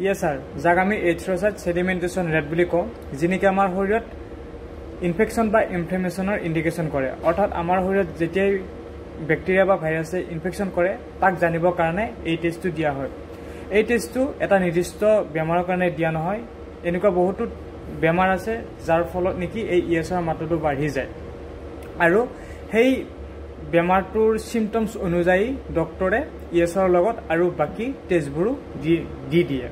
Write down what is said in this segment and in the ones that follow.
ইএছআৰ যাক আমি এৰিথ্ৰ'চাইট sedimentation rate বুলি কওঁ যিনিকে আমাৰ শৰীৰত ইনফেকশন বা ইনফ্লেমেশনৰ ইন্ডিকেশন কৰে অৰ্থাৎ আমাৰ শৰীৰত যেতিয়াই ব্যাকটেৰিয়া বা ভাইৰাছে ইনফেকশন কৰে তাক জানিবৰ কাৰণে এই টেষ্টটো দিয়া হয় এই টেষ্টটো এটা নিৰ্দিষ্ট বেমাৰৰ কাৰণে দিয়া নহয় এনেকুৱা বহুতো বেমাৰ আছে যাৰ ফলত নেকি এই ইএছআৰ মাত্ৰাটো বাঢ়ি যায় আৰু সেই বেমাৰটোৰ সিম্পটমছ অনুযায়ী ডক্টৰে ইএছআৰ লগত আৰু বাকি টেষ্টবোৰো দি দিয়ে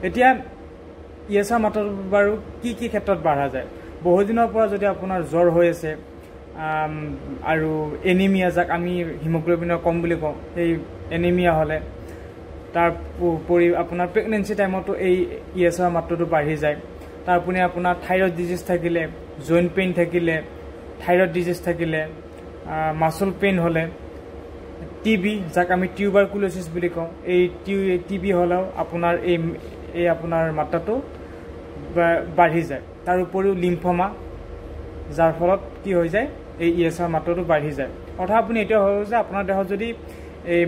এতিয়া ইএছআৰ মাত্ৰাটো বাৰু কি ক্ষেত্ৰত বাঢ়া যায় বহু দিনৰ পৰা যদি আপোনাৰ জ্বৰ হৈ আছে আৰু এনিমিয়া যাক আমি হিমোগ্লোবিনৰ কম বুলি কওঁ সেই এনিমিয়া হলে তাৰ পৰি আপোনাৰ প্ৰেগনেন্সি টাইমতো এই ইএছআৰ মাত্ৰাটো বাঢ়ি যায় তাৰপৰি আপোনাৰ থাইৰয়েড ডিজিজ থাকিলে জইন্ট পেইন থাকিলে থাইৰয়েড ডিজিজ থাকিলে মাসল পেইন হলে টিবি যাক আমি টিউবাৰকুলোসিস বুলি কওঁ এই টিবি হলেও আপোনাৰ এই আপোনাৰ মাত্ৰাটো বাঢ়ি যায় তাৰ উপৰিও লিম্ফোমা যাৰ ফলত কি হৈ যায় এই ইএছআৰ মাত্ৰাটো বাঢ়ি যায় অৰ্থাৎ আপুনি এটা হয় যে আপোনাৰ দেহত যদি এই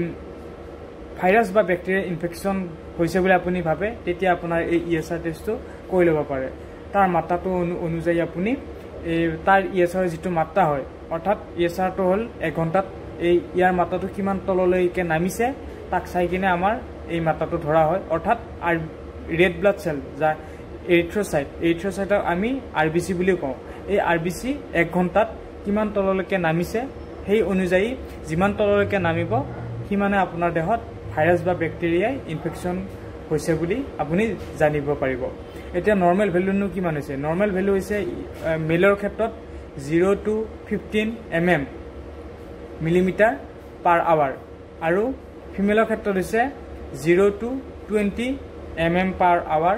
ভাইৰাছ বা ব্যাকটেৰিয়া ইনফেকশন হৈছে বুলি আপুনি ভাবে তেতিয়া আপোনাৰ এই ইএছআৰ টেষ্টটো কৰি ল'ব পাৰে তাৰ মাত্ৰাটো অনুযায়ী আপুনি এই তাৰ ইএছআৰ যেটো মাত্ৰা হয় অৰ্থাৎ ইএছআৰটো হল 1 ঘণ্টাত এই ইয়াৰ মাত্ৰাটো কিমান তললৈকে নামিছে তাক চাই কিনে আমাৰ এই মাত্ৰাটো ধৰা হয় অৰ্থাৎ ৰেড ব্লাড সেল যা এৰিথ্ৰ'চাইটক আমি আৰবিসি বুলি কওঁ এই আৰবিসি 1 ঘণ্টাত কিমান তললৈকে নামিছে সেই অনুযায়ী যিমান তললৈকে নামিব কিমানে আপোনাৰ দেহত ভাইৰাছ বা ব্যাকটেৰিয়াই ইনফেকশন হৈছে বুলি আপুনি জানিব পাৰিব এতিয়া নৰমাল ভ্যালুনো কিমান হৈছে নৰমাল ভ্যালু হৈছে মেলৰ ক্ষেত্ৰত 0 to 15 mm millimetre per hour আৰু ফিমেলৰ ক্ষেত্ৰত হৈছে 0 to 20 mm পাৰ আৱাৰ